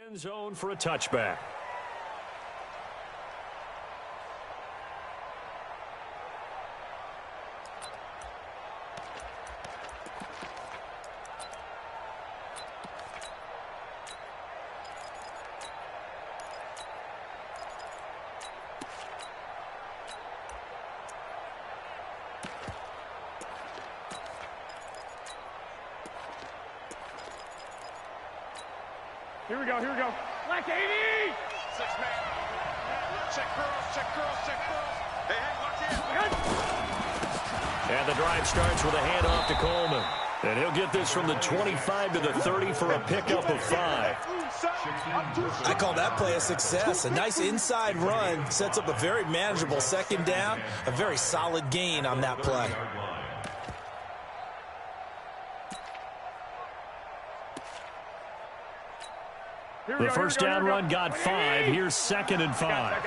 End zone for a touchback. Here we go, here we go. Black 80! 6-man. Check curls. Hey, watch it. And the drive starts with a handoff to Coleman. And he'll get this from the 25 to the 30 for a pickup of 5. I call that play a success. A nice inside run sets up a very manageable second down. A very solid gain on that play. The first down run got 5. Here's 2nd and 5.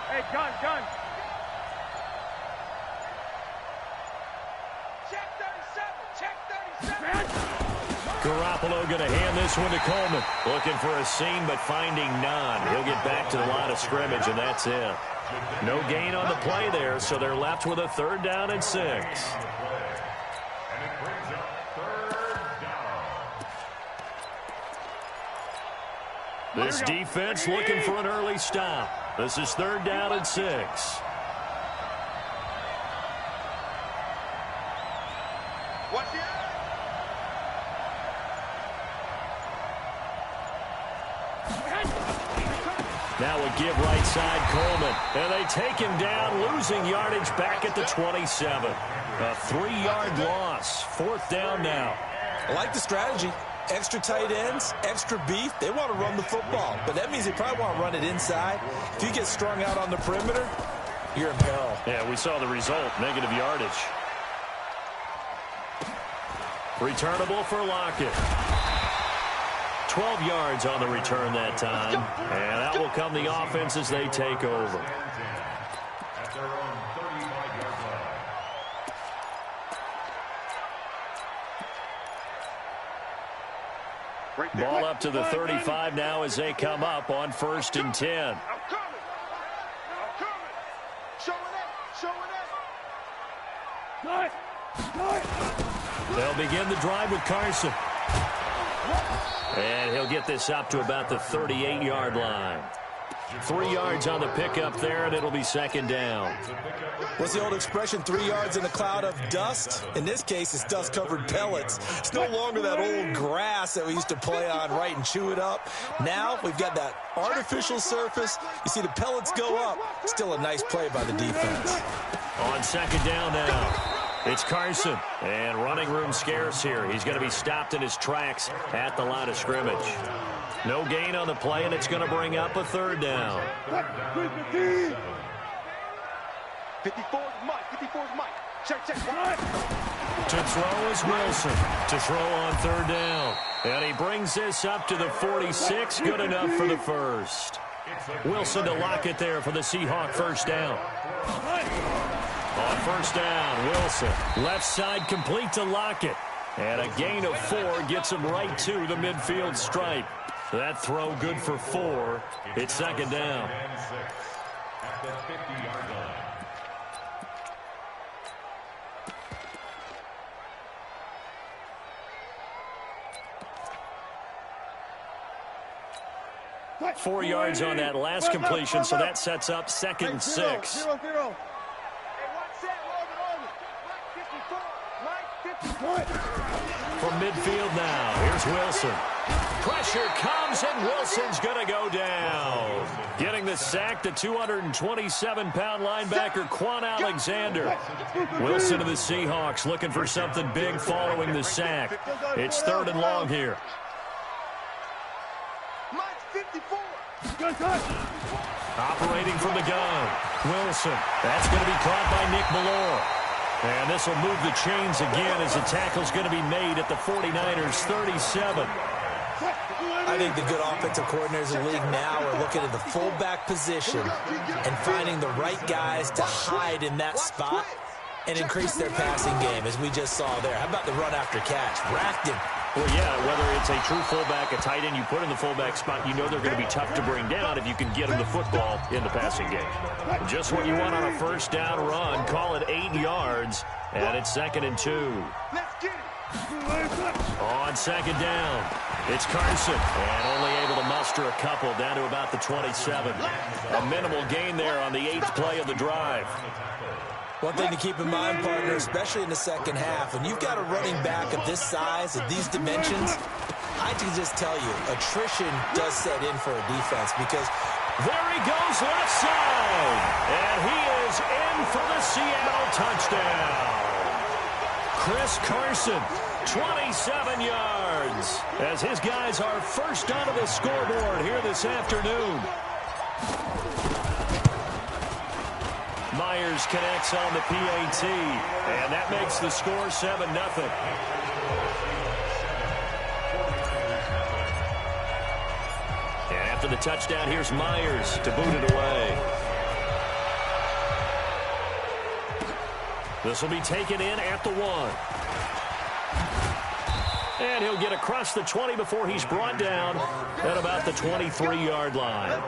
Hey, gun. Check 37. Garoppolo going to hand this one to Coleman. Looking for a seam, but finding none. He'll get back to the line of scrimmage, and that's it. No gain on the play there, so they're left with a 3rd down and 6. This defense looking for an early stop. This is 3rd down and 6. Now a give right side Coleman. And they take him down, losing yardage back at the 27. A 3-yard loss. 4th down now. I like the strategy. Extra tight ends, extra beef. They want to run the football, but that means they probably want to run it inside. If you get strung out on the perimeter, you're in peril. Yeah, we saw the result. Negative yardage. Returnable for Lockett. 12 yards on the return that time. And that will come the offense as they take over. Ball up to the 35 now as they come up on 1st and 10. I'm coming. Showing up. They'll begin the drive with Carson. And he'll get this up to about the 38-yard line. 3 yards on the pickup there, and it'll be 2nd down. What's the old expression, 3 yards in a cloud of dust? In this case, it's dust-covered pellets. It's no longer that old grass that we used to play on, right, and chew it up. Now we've got that artificial surface. You see the pellets go up. Still a nice play by the defense. On 2nd down now. It's Carson, and running room scarce here. He's going to be stopped in his tracks at the line of scrimmage. No gain on the play, and it's going to bring up a 3rd down. 54's Mike. Check. To throw is Wilson. To throw on 3rd down. And he brings this up to the 46. Good enough for the first. Wilson to Lockett there for the Seahawk 1st down. On 1st down, Wilson. Left side complete to Lockett. And a gain of 4 gets him right to the midfield stripe. That throw good for 4. It's 2nd down. At the 50-yard line. Right. 4 yards on that last completion, so that sets up 2nd and 6. From midfield now, here's Wilson. Pressure comes, and Wilson's going to go down. Getting the sack, the 227-pound linebacker, Quan Alexander. Wilson to the Seahawks, looking for something big following the sack. It's 3rd and long here. Operating from the gun, Wilson. That's going to be caught by Nick Ballore. And this will move the chains again as the tackle's going to be made at the 49ers' 37. I think the good offensive coordinators in the league now are looking at the fullback position and finding the right guys to hide in that spot and increase their passing game, as we just saw there. How about the run after catch? Racked him. Well, yeah, whether it's a true fullback, a tight end you put in the fullback spot, you know they're going to be tough to bring down if you can get them the football in the passing game. Just what you want on a first down run. Call it 8 yards, and it's 2nd and 2. Let's get it. On 2nd down, it's Carson, and only able to muster a couple down to about the 27. A minimal gain there on the 8th play of the drive. One thing to keep in mind, partner, especially in the second half, when you've got a running back of this size, of these dimensions, I can just tell you, attrition does set in for a defense because there he goes left side, and he is in for the Seattle touchdown. Chris Carson, 27 yards, as his guys are first onto the scoreboard here this afternoon. Myers connects on the PAT, and that makes the score 7-0. And after the touchdown, here's Myers to boot it away. This will be taken in at the 1. And he'll get across the 20 before he's brought down at about the 23-yard line.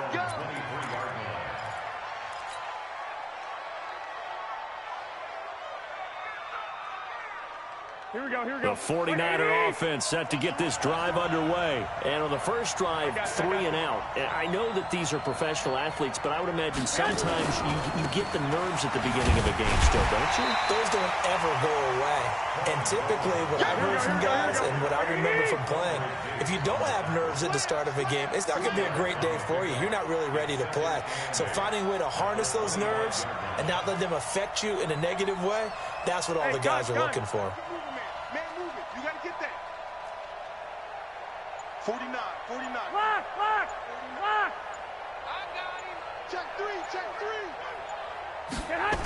Here we go. The 49er offense set to get this drive underway. And on the first drive, 3 and out. I know that these are professional athletes, but I would imagine sometimes you get the nerves at the beginning of a game still, don't you? Those don't ever go away. And typically, what I've heard from guys and what I remember from playing, if you don't have nerves at the start of a game, it's not going to be a great day for you. You're not really ready to play. So finding a way to harness those nerves and not let them affect you in a negative way, that's what all the guys are looking for. Man, move it. You got to get that. 49. Lock. I got him. Check 3. Get hot.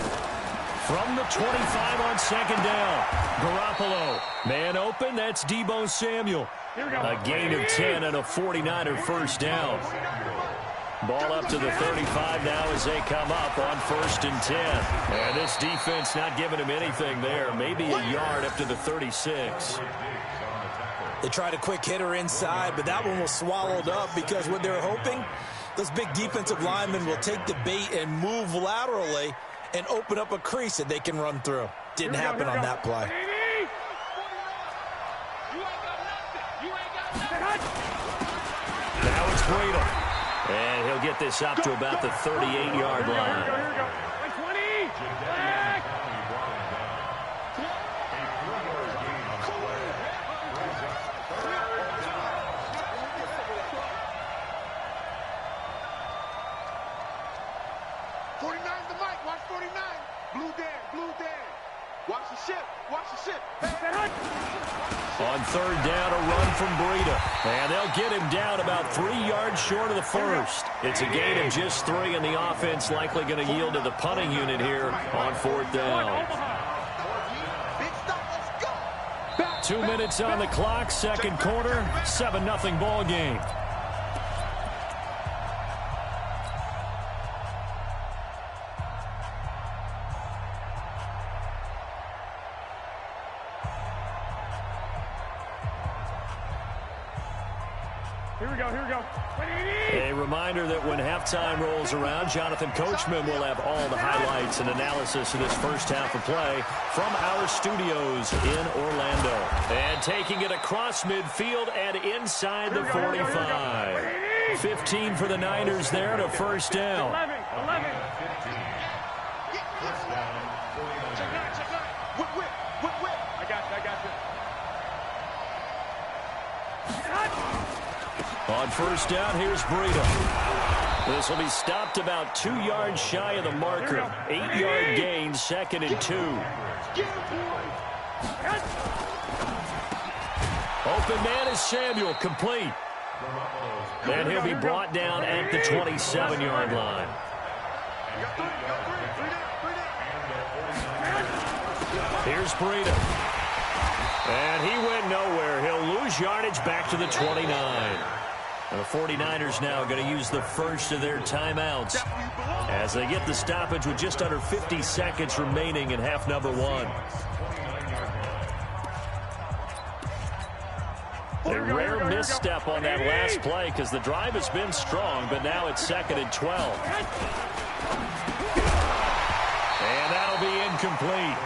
From the 25 on 2nd down, Garoppolo. Man open, that's Deebo Samuel. Here we go. A gain of 10 and a 49er first down. Ball up to the 35 now as they come up on 1st and 10. And this defense not giving him anything there. Maybe a yard up to the 36. They tried a quick hitter inside, but that one was swallowed up because what they're hoping, those big defensive linemen will take the bait and move laterally and open up a crease that they can run through. Didn't happen on that play. Now it's Breida. And he'll get this up to about the 38-yard line. Here we go. 120. Back. The mic. Watch 49. Blue Dan. Watch the ship. On 3rd down, a run from Breida. And they'll get him down about 3 yards short of the first. It's a gain of just 3, and the offense likely going to yield to the punting unit here on 4th down. 2 minutes on the clock, 2nd quarter, 7-0 ball game. Here we go. A reminder that when halftime rolls around, Jonathan Coachman will have all the highlights and analysis of this first half of play from our studios in Orlando. And taking it across midfield and inside the 45. 15 for the Niners there to 1st down. 11. Whip. I got you. On 1st down, here's Breida. This will be stopped about 2 yards shy of the marker. 8-yard gain, 2nd and 2. Open man is Samuel, complete. And he'll be brought down at the 27-yard line. Here's Breida. And he went nowhere. He'll lose yardage back to the 29. And the 49ers now going to use the first of their timeouts as they get the stoppage with just under 50 seconds remaining in half number one. A rare misstep on that last play because the drive has been strong, but now it's 2nd and 12. And that'll be incomplete.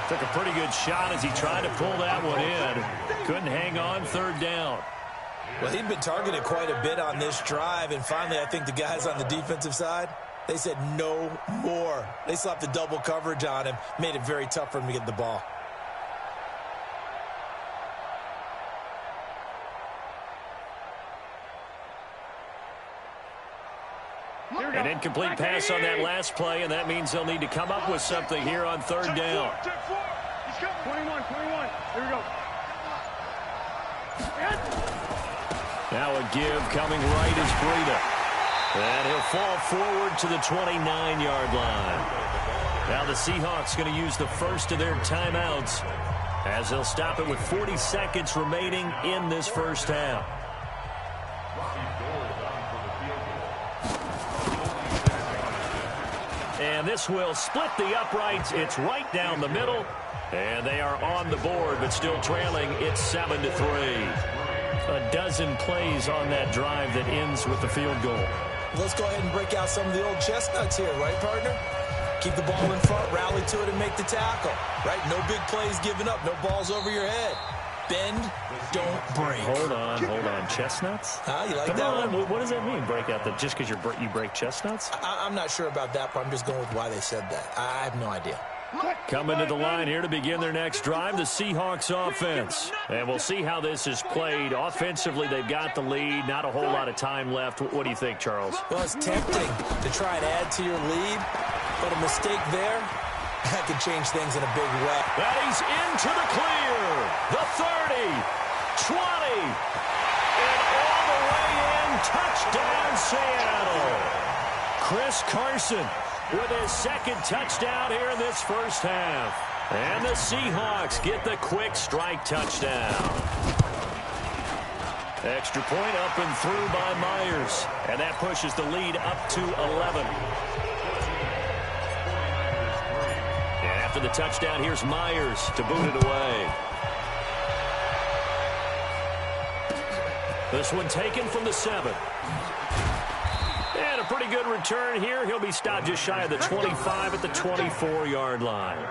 Took a pretty good shot as he tried to pull that one in. Couldn't hang on 3rd down. Well, he'd been targeted quite a bit on this drive, and finally I think the guys on the defensive side, they said no more. They slapped the double coverage on him, made it very tough for him to get the ball. An incomplete pass on that last play, and that means they'll need to come up with something here on 3rd down. 21. Here we go. Now a give coming right is Breida. And he'll fall forward to the 29-yard line. Now the Seahawks going to use the first of their timeouts as they'll stop it with 40 seconds remaining in this first half. And this will split the uprights. It's right down the middle. And they are on the board, but still trailing. It's 7-3. A dozen plays on that drive that ends with the field goal. Let's go ahead and break out some of the old chestnuts here, right, partner? Keep the ball in front, rally to it, and make the tackle. Right? No big plays given up. No balls over your head. Bend, don't break. Hold on. Chestnuts? Huh? You like Come that on. one? What does that mean, break out? Just because you break chestnuts? I'm not sure about that, but I'm just going with why they said that. I have no idea. Coming to the line here to begin their next drive, the Seahawks offense. And we'll see how this is played. Offensively, they've got the lead. Not a whole lot of time left. What do you think, Charles? Well, it's tempting to try and add to your lead, but a mistake there, that could change things in a big way. That he's into the clear. The 30, 20, and all the way in. Touchdown, Seattle. Chris Carson with his second touchdown here in this first half. And the Seahawks get the quick strike touchdown. Extra point up and through by Myers. And that pushes the lead up to 11. And after the touchdown, here's Myers to boot it away. This one taken from the 7. And a pretty good return here. He'll be stopped just shy of the 25 at the 24-yard line.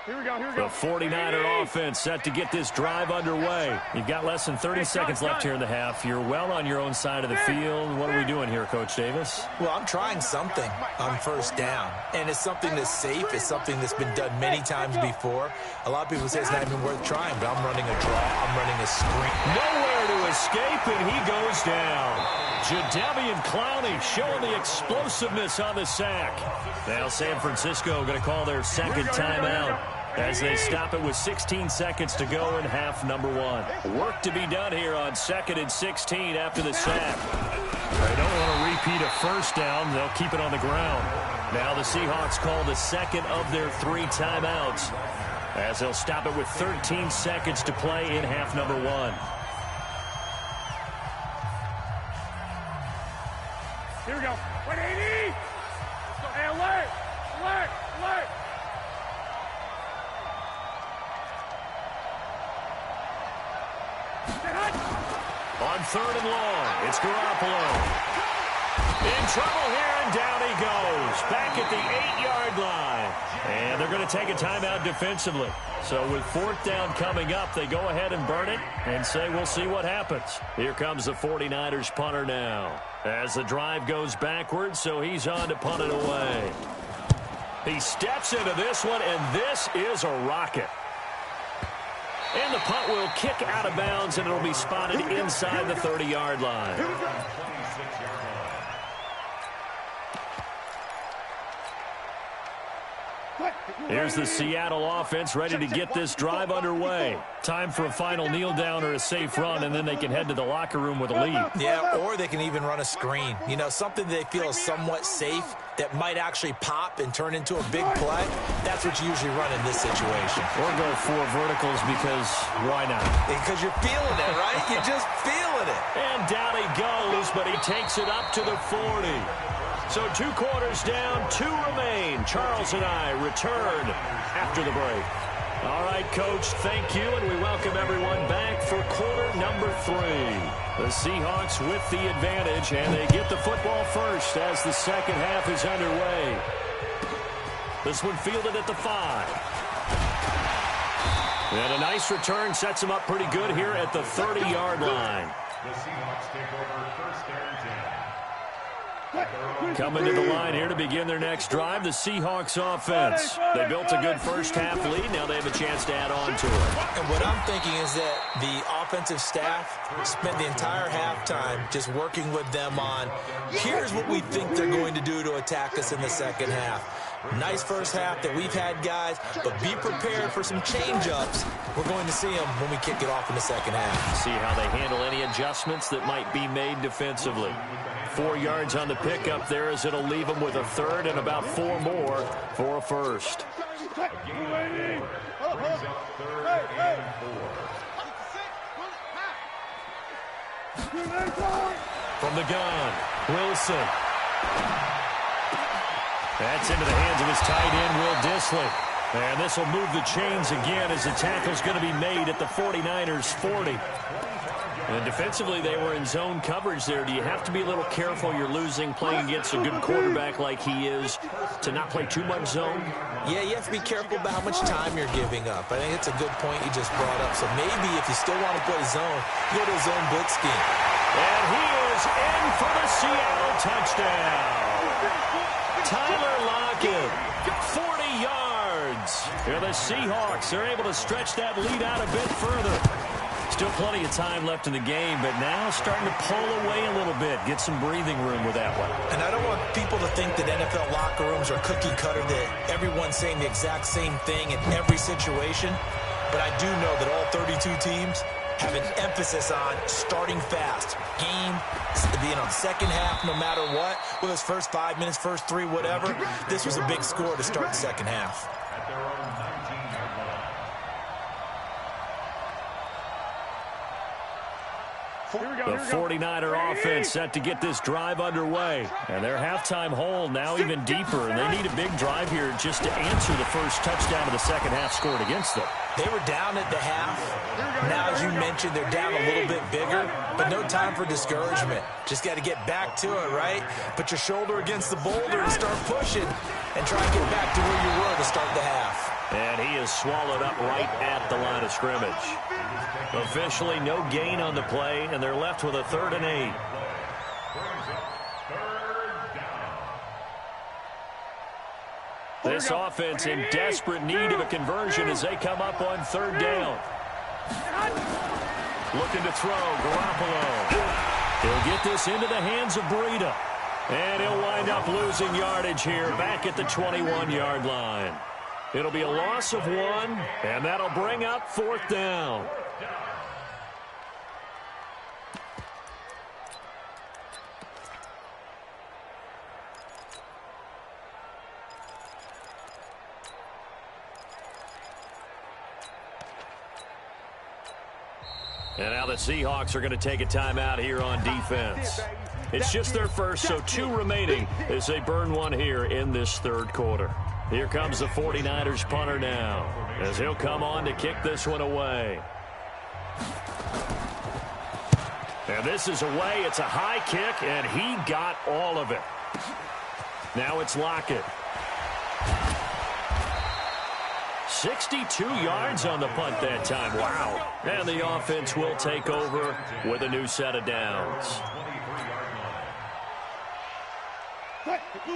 Here we go. The 49er offense set to get this drive underway. You've got less than 30 seconds left here in the half. You're well on your own side of the field. What are we doing here, Coach Davis? Well, I'm trying something on 1st down, and it's something that's safe. It's something that's been done many times before. A lot of people say it's not even worth trying, but I'm running a draw. I'm running a screen. Nowhere to escape, and he goes down. Jadeveon Clowney showing the explosiveness on the sack. Now San Francisco going to call their second timeout as they stop it with 16 seconds to go in half number one. Work to be done here on 2nd and 16 after the sack. They don't want to repeat a first down. They'll keep it on the ground. Now the Seahawks call the second of their 3 timeouts as they'll stop it with 13 seconds to play in half number one. Here we go. 180. Hey, alert. On 3rd and long, it's Garoppolo. In trouble here, and down he goes. Back at the 8-yard line. And they're going to take a timeout defensively. So with 4th down coming up, they go ahead and burn it and say we'll see what happens. Here comes the 49ers punter now. As the drive goes backwards, so he's on to punt it away. He steps into this one, and this is a rocket. And the punt will kick out of bounds, and it'll be spotted inside the 30-yard line. Here's the Seattle offense ready to get this drive underway. Time for a final kneel down or a safe run, and then they can head to the locker room with a lead. Yeah, or they can even run a screen. You know, something they feel is somewhat safe that might actually pop and turn into a big play. That's what you usually run in this situation. Or go 4 verticals because why not? Because you're feeling it, right? You're just feeling it. And down he goes, but he takes it up to the 40. So 2 quarters down, 2 remain. Charles and I return after the break. All right, Coach, thank you, and we welcome everyone back for quarter number 3. The Seahawks with the advantage, and they get the football first as the second half is underway. This one fielded at the 5. And a nice return sets them up pretty good here at the 30-yard line. The Seahawks take over first and 10. Coming to the line here to begin their next drive, the Seahawks offense. They built a good first half lead. Now they have a chance to add on to it. And what I'm thinking is that the offensive staff spent the entire halftime just working with them on, here's what we think they're going to do to attack us in the second half. Nice first half that we've had, guys, but be prepared for some change-ups. We're going to see them when we kick it off in the second half. See how they handle any adjustments that might be made defensively. 4 yards on the pickup there as it'll leave them with a third and about 4 more for a first. Brings up third and 4. From the gun, Wilson. That's into the hands of his tight end, Will Dissly. And this will move the chains again as the tackle's going to be made at the 49ers' 40. And defensively, they were in zone coverage there. Do you have to be a little careful? You're losing playing against a good quarterback like he is to not play too much zone? Yeah, you have to be careful about how much time you're giving up. I think it's a good point you just brought up. So maybe if you still want to play zone, go to a zone blitz scheme. And he is in for the Seattle touchdown. Tyler Lockett, 40 yards. Here the Seahawks are able to stretch that lead out a bit further. Still plenty of time left in the game, but now starting to pull away a little bit. Get some breathing room with that one. And I don't want people to think that NFL locker rooms are cookie cutter, that everyone's saying the exact same thing in every situation. But I do know that all 32 teams have an emphasis on starting fast. Game, being on second half no matter what. Whether it's first 5 minutes, first 3, whatever. This was a big score to start the second half. At their own 19-yard line. The 49er offense set to get this drive underway. And their halftime hole now even deeper. And they need a big drive here just to answer the first touchdown of the second half scored against them. They were down at the half. Now, as you mentioned, they're down a little bit bigger, but no time for discouragement. Just got to get back to it, right? Put your shoulder against the boulder and start pushing and try to get back to where you were to start the half. And he is swallowed up right at the line of scrimmage. Officially no gain on the play, and they're left with a 3rd and 8. This offense in desperate need of a conversion as they come up on 3rd down. Looking to throw, Garoppolo. He'll get this into the hands of Breida. And he'll wind up losing yardage here back at the 21-yard line. It'll be a loss of 1, and that'll bring up 4th down. And now the Seahawks are going to take a timeout here on defense. It's just their first, so 2 remaining as they burn 1 here in this 3rd quarter. Here comes the 49ers punter now as he'll come on to kick this one away. And this is away. It's a high kick, and he got all of it. Now it's Lockett. 62 yards on the punt that time. Wow. And the offense will take over with a new set of downs.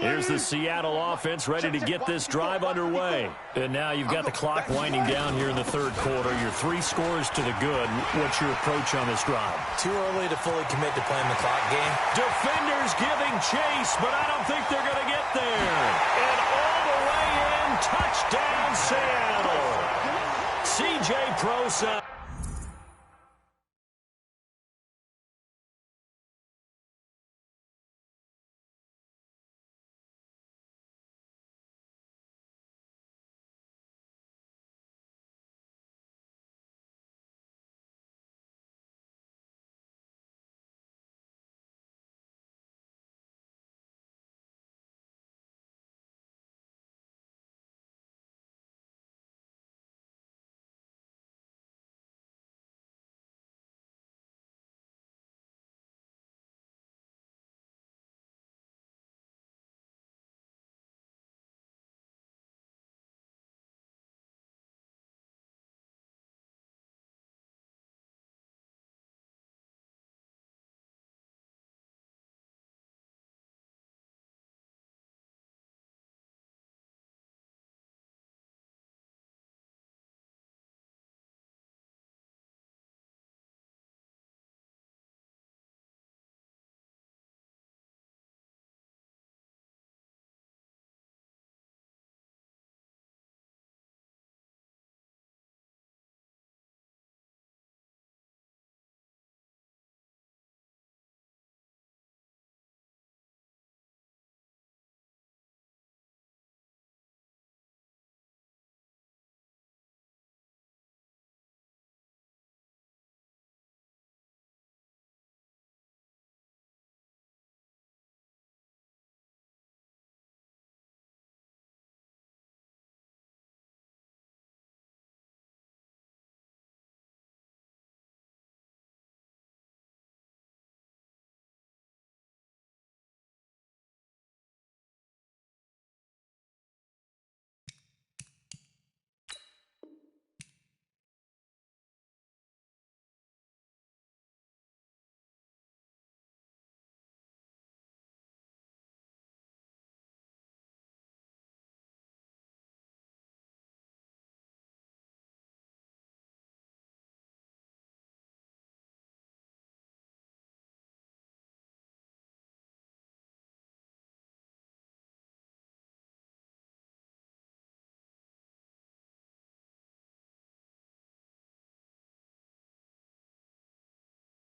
Here's the Seattle offense ready to get this drive underway. And now you've got the clock winding down here in the 3rd quarter. Your 3 scores to the good. What's your approach on this drive? Too early to fully commit to playing the clock game. Defenders giving chase, but I don't think they're going to get there. And all the way in touchdown, Seattle. C.J. Prosa.